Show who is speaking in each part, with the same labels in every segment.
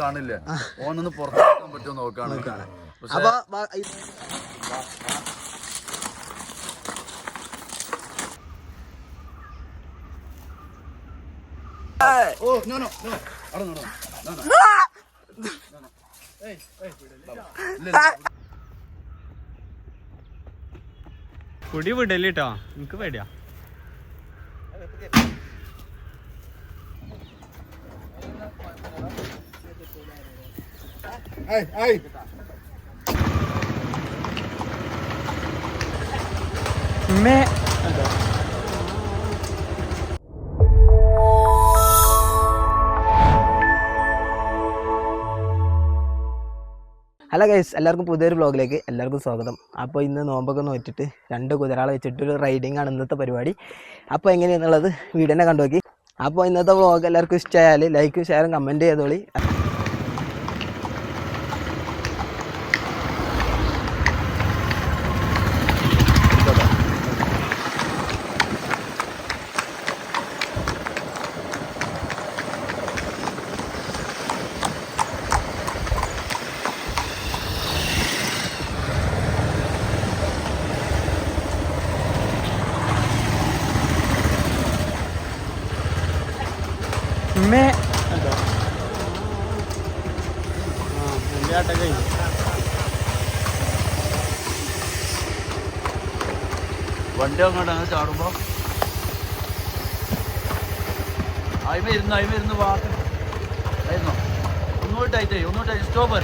Speaker 1: കാണില്ല. ഓനൊന്ന് പുറത്താക്കാൻ പറ്റുമോ നോക്കാണ്.
Speaker 2: കുടി വിടല്ലേട്ടോ, എനിക്ക് പേടിയാ.
Speaker 3: ഹലോ ഗൈസ്, എല്ലാവർക്കും പുതിയൊരു വ്ളോഗിലേക്ക് എല്ലാവർക്കും സ്വാഗതം. അപ്പോൾ ഇന്ന് നോമ്പൊക്കെ നോറ്റിട്ട് 2 കുതിരകളെ വെച്ചിട്ടൊരു റൈഡിങ് ആണ് ഇന്നത്തെ പരിപാടി. അപ്പോൾ എങ്ങനെയാണെന്നുള്ളത് വീഡിയോനെ കണ്ടുനോക്കി. അപ്പോൾ ഇന്നത്തെ വ്ളോഗ് എല്ലാവർക്കും ഇഷ്ടമായാൽ ലൈക്കും ഷെയറും കമൻറ്റ് ചെയ്തോളി.
Speaker 1: വണ്ടി അങ്ങോട്ടാണ് ചാടുമ്പോ അയിമ വാർന്നോ ഒന്നുകൂട്ടായിട്ടേ സ്റ്റോപ്പ്.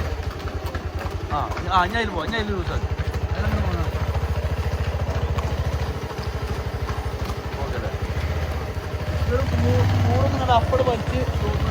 Speaker 1: ഞാൻ അതിൽ പോവാം, ഞാൻ അതിൽ ലൂസാ. ഓക്കെ അപ്പട് വലിച്ച് സ്പീഡ്.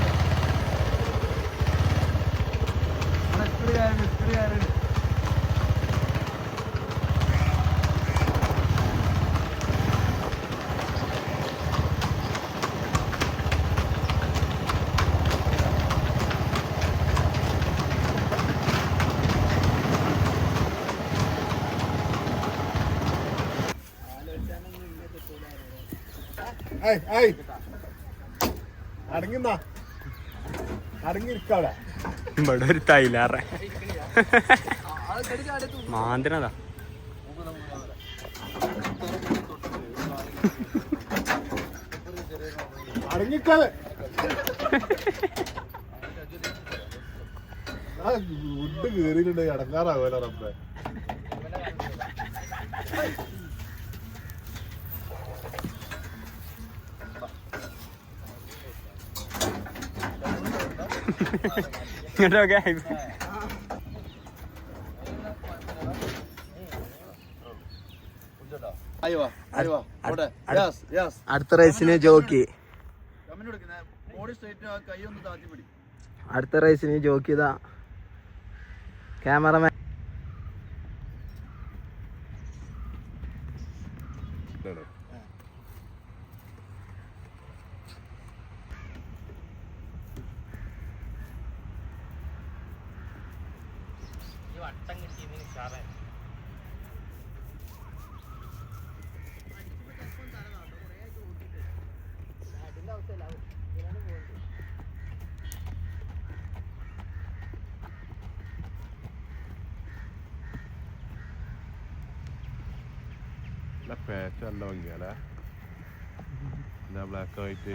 Speaker 3: അടങ്ങിയിരിക്കാവിടെ
Speaker 2: ഇവിടെ ഒരു തൈലാറ മാന്ത്രിനതാ.
Speaker 3: അടങ്ങിക്കാതെ ഫുഡ് കേറിയിട്ടുണ്ട്. അടങ്ങാറാവല്ലോ റബ്ബേ. അടുത്ത റേസിന് ജോക്കി, അടുത്ത റേസിന് ജോക്കി ഇതാ ക്യാമറമാൻ.
Speaker 4: നല്ല ഭംഗിയാലേ ബ്ലാക്ക് ആയിട്ട്.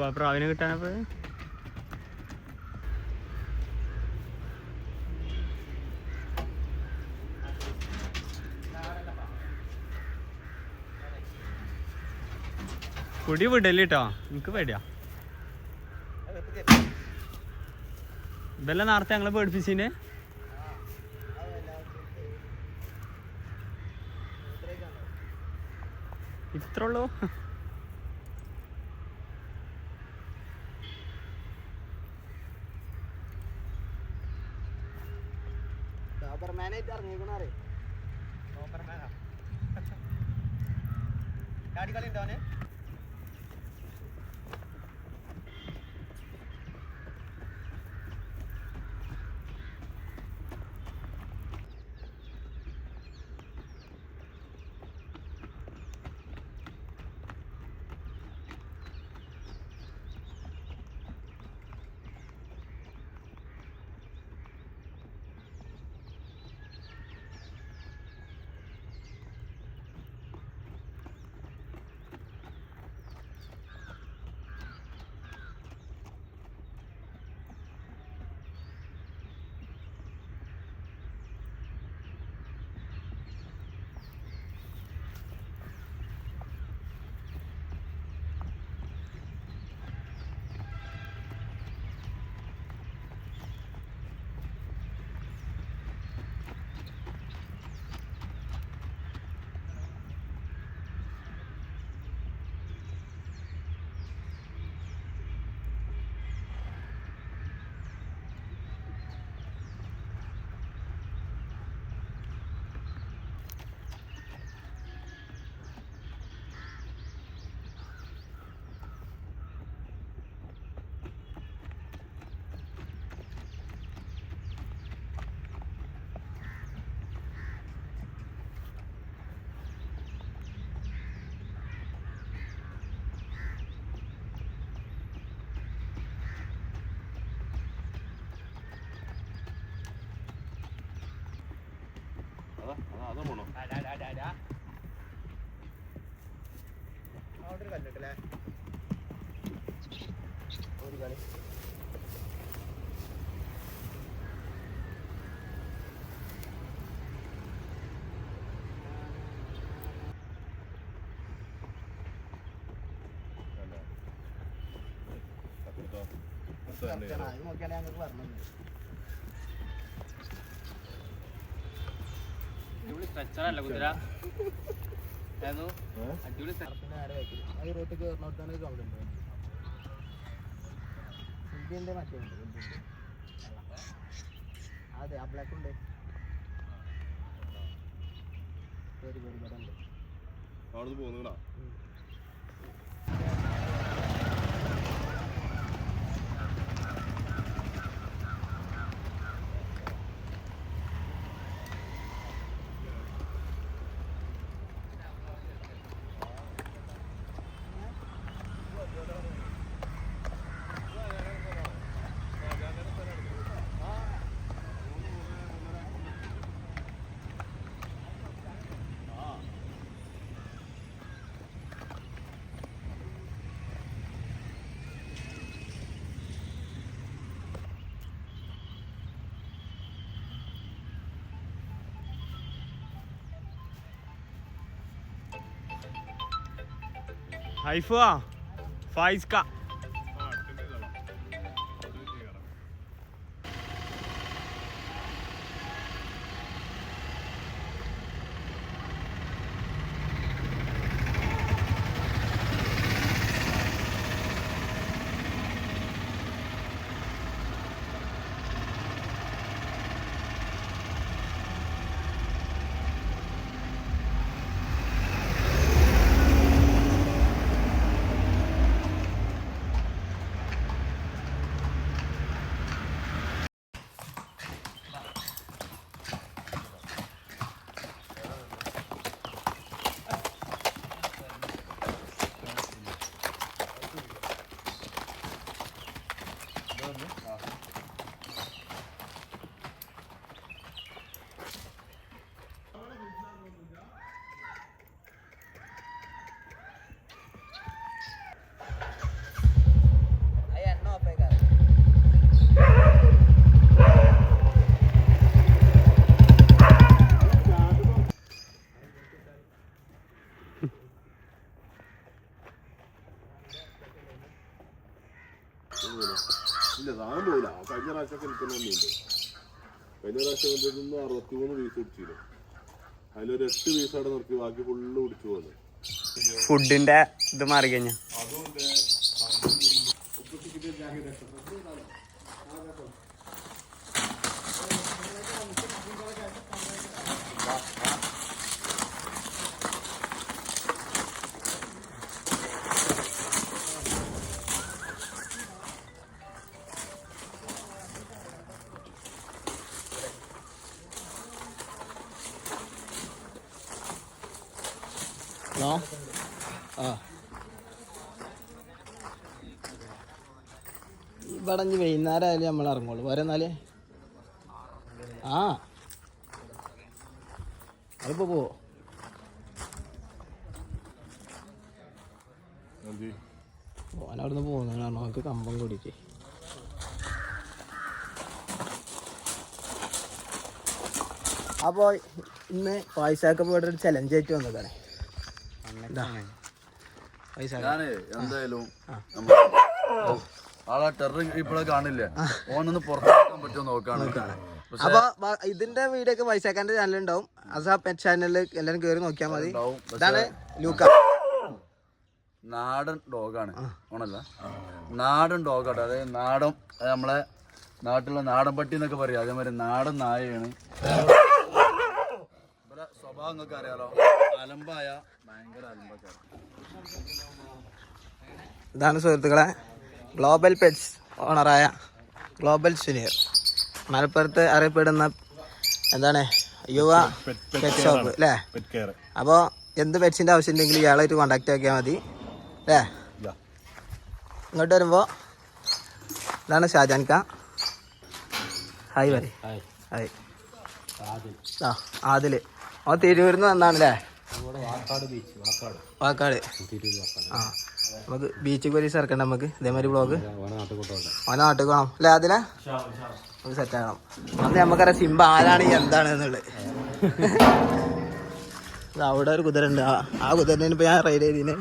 Speaker 2: ആ പ്രാവിനെ കിട്ടാനപ്പോ കുടി വിടല്ലേട്ടോ, എനിക്ക് പേടിയാ. ഇതെല്ലാം നേരത്തെ ഞങ്ങളെ പേടിപ്പിച്ചിന്. ഇത്ര ഉള്ളൂ. അടിപൊളി സ്ട്രെച്ചറല്ല കുതിര. അടിപൊളി
Speaker 3: അതെ ആ ബ്ലാക്ക് ഉണ്ട്.
Speaker 4: അവിടുന്ന് പോകുന്നുണ്ടോ?
Speaker 2: ഹൈഫുവാ ഫായിസ്ക.
Speaker 4: Bueno. ഇല്ല സാധനം പോകില്ല. കഴിഞ്ഞ പ്രാവശ്യമൊക്കെ നിൽക്കുന്ന മീനുണ്ട്. കഴിഞ്ഞ പ്രാവശ്യം നിന്ന് 63 പീസ് പിടിച്ചിരുന്നു. അതിലൊരു 8 പീസ് അവിടെ നിർത്തി ബാക്കി ഫുള്ള് പിടിച്ചു പോകുന്നത്.
Speaker 2: ഫുഡിന്റെ ഇത് മാറി കഴിഞ്ഞ
Speaker 3: ഹലോ ആ ഇവിടെ ഇനി വൈകുന്നേരം ആയാലും നമ്മൾ ഇറങ്ങുള്ളൂ. പോരെ എന്നാല് ആ അതിപ്പോൾ പോവോ? ഓനവിടുന്ന് പോകുന്നതാണ് നമുക്ക് കമ്പം കൂടിയിട്ട്. അപ്പോൾ ഇന്ന് പൈസക്ക് പോയിട്ട് ഒരു ചലഞ്ച് ആയിട്ട് വന്നതാണ്.
Speaker 1: ഞാനേ എന്തായാലും ആളെ ടെറർ ഇപ്പോഴെ കാണില്ലേ, ഓനൊന്ന് പുറത്താക്കാൻ പറ്റുമോ നോക്കാണ്.
Speaker 3: അപ്പൊ ഇതിന്റെ വീഡിയോ ഒക്കെ പൈസക്കാന്റെ ചാനൽ ഉണ്ടാവും. അസാ പെറ്റ് ചാനലിൽ എല്ലാരും കയറി നോക്കിയാൽ മതി. ഇതാണ് ലൂക്ക.
Speaker 1: നാടൻ ഡോഗാണ്, ഓണല്ല നാടൻ ഡോഗാണ്. അതായത് നാടൻ, നമ്മളെ നാട്ടിലുള്ള നാടൻ പട്ടി എന്നൊക്കെ പറയാം. അതേമാതിരി നാടൻ നായയാണ്. സ്വഭാവം നിങ്ങൾക്ക് അറിയാലോ, അലമ്പായ ഭയങ്കര അലമ്പക്കാരൻ.
Speaker 3: ഇതാണ് സുഹൃത്തുക്കളെ ഗ്ലോബൽ പെറ്റ്സ് ഓണറായ ഗ്ലോബൽ സുനീർ. മലപ്പുറത്ത് അറിയപ്പെടുന്ന എന്താണ് യുവ പെറ്റ് ഷോപ്പ് അല്ലേ. അപ്പോൾ എന്ത് പെറ്റ്സിൻ്റെ ആവശ്യം ഉണ്ടെങ്കിലും ഇയാളായിട്ട് കോണ്ടാക്ട് ആക്കിയാൽ മതി അല്ലേ. ഇങ്ങോട്ട് വരുമ്പോൾ ഇതാണ് ഷാജാൻ ഖാൻ. ഹായ് പറ. ഹായ്. ആ ആദില് ഓ തിരൂരിൽ നിന്ന് വന്നാണല്ലേ. വാക്കാട്. ആ നമുക്ക് ബീച്ചിൽ പോയി ഇറക്കണ്ട. നമുക്ക് ഇതേമാതിരി ബ്ലോഗ് ഓനെ നാട്ടിൽ വേണം അല്ലേ. അതിലെ നമുക്ക് സെറ്റ് ആകണം. അന്ന് നമുക്കറിയാം സിംബ ആരാണ് എന്താണ് എന്നുള്ളത്. അവിടെ ഒരു കുതിര ഉണ്ട്. ആ കുതിരനെ ഇപ്പോൾ ഞാൻ റൈഡ് ചെയ്തതിന്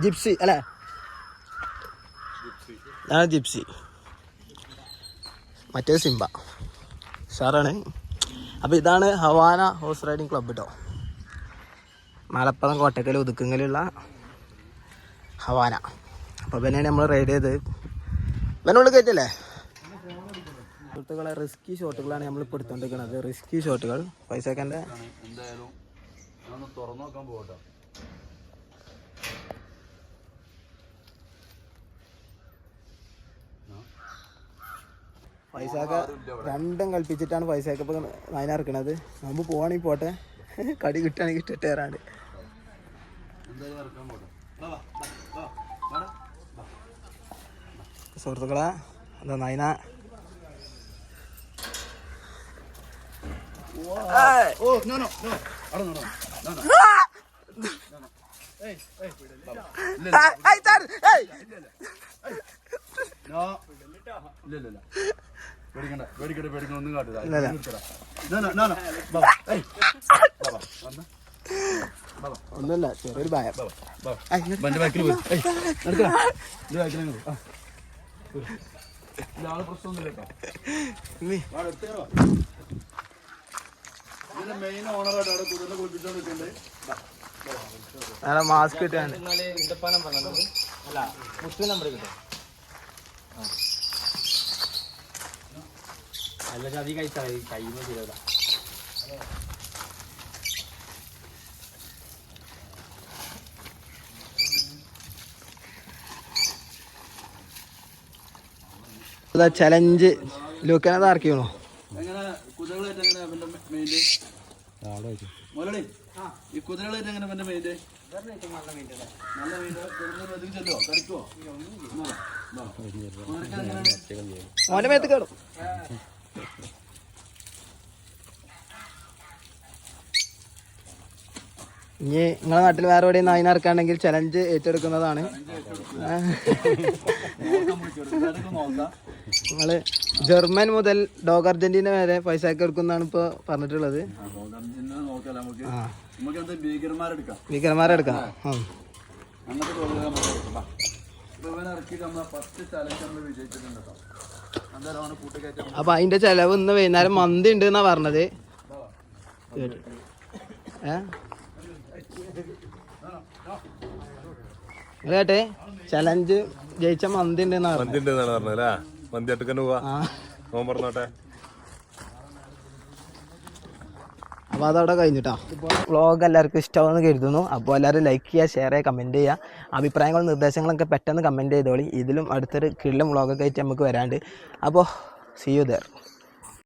Speaker 3: ജിപ്സി അല്ലേ. ഞാൻ ജിപ്സി, മറ്റേ സിംബ. സാറാണ്. അപ്പോൾ ഇതാണ് ഹവാന ഹോഴ്സ് റൈഡിങ് ക്ലബ്ബ് കേട്ടോ. മലപ്പുറം കോട്ടക്കൽ ഒതുക്കുങ്ങലുള്ള ഹവാന. അപ്പോൾ ഇവനെയാണ് നമ്മൾ റൈഡ് ചെയ്ത്. ഇവനുള്ളിൽ കയറ്റല്ലേ. സുഹൃത്തുക്കളെ റിസ്കി ഷോട്ടുകളാണ് നമ്മൾ ഇപ്പോൾ എടുത്തുകൊണ്ടിരിക്കുന്നത്. റിസ്കി ഷോട്ടുകൾ പൈസക്കൻ്റെ.
Speaker 1: എന്തായാലും ഞാനൊന്ന് തുറന്നു നോക്കാൻ പോകട്ടോ.
Speaker 3: പൈസക്ക രണ്ടും കളിപ്പിച്ചിട്ടാണ് പൈസക്ക ഇപ്പോൾ അതിനിറക്കണത്. നമ്മൾ പോവാണെങ്കിൽ പോട്ടെ, കടി കിട്ടുകയാണെങ്കിൽ ഇട്ടിട്ടേറാണ്ട്. സുഹൃത്തുക്കളെ എന്താ നൈന
Speaker 1: ഒന്നും കാട്ടില്ല.
Speaker 3: ഒന്നുമില്ല, ചെറിയൊരു ഭയം. മാസ്ക് കിട്ടാണ്ട് ചലഞ്ച് ലൂക്കനെ താർക്കിക്കണോ.
Speaker 1: എങ്ങനെ കുതിരകളായിട്ട് എങ്ങനെ അവന്റെ മെയിൻ്റെ മുരളി, ഈ കുതിരകളായിട്ട് എങ്ങനെ അവന്റെ മെയിൻ്റെ നല്ല മെയിൻ്റെ ചെല്ലോ കടിക്കുവോ?
Speaker 3: മോനെ മേത്ത് കേടും. ഇനി നിങ്ങളെ നാട്ടിൽ വേറെ എവിടെയും നായിനെ ഇറക്കാണെങ്കിൽ ചലഞ്ച് ഏറ്റെടുക്കുന്നതാണ്. നിങ്ങൾ ജർമ്മൻ മുതൽ ഡോഗ് അർജന്റീന വരെ പൈസ ഒക്കെ എടുക്കുന്നതാണ് ഇപ്പോൾ പറഞ്ഞിട്ടുള്ളത്. ഭീകരന്മാരെടുക്കാം.
Speaker 1: ഇറക്കി നമ്മളെ ഫസ്റ്റ് ചലഞ്ച് നമ്മൾ വിജയിച്ചിട്ടുണ്ട്. എന്തായാലും കൂട്ടുകയറ്റം.
Speaker 3: അപ്പൊ അതിന്റെ ചെലവ് ഇന്ന് വൈകുന്നേരം മന്തി ഉണ്ട് എന്നാ പറഞ്ഞത്. കേട്ടെ ചലഞ്ച് ജയിച്ച മന്തി ഉണ്ട്
Speaker 4: പറഞ്ഞല്ലേ മന്തി അടുക്കന്നെ പോവാ പറഞ്ഞോട്ടെ.
Speaker 3: അപ്പോൾ അതവിടെ കഴിഞ്ഞിട്ടാ. വ്ളോഗ് എല്ലാവർക്കും ഇഷ്ടമാണെന്ന് കരുതുന്നു. അപ്പോൾ എല്ലാവരും ലൈക്ക് ചെയ്യുക, ഷെയർ ചെയ്യുക, കമൻറ്റ് ചെയ്യുക. അഭിപ്രായങ്ങളും നിർദ്ദേശങ്ങളൊക്കെ പെട്ടെന്ന് കമൻറ്റ് ചെയ്തോളി. ഇതിലും അടുത്തൊരു കിടിലൻ വ്ളോഗൊക്കെ ആയിട്ട് നമുക്ക് വരാണ്ട്. അപ്പോൾ സീ യു ദെയർ.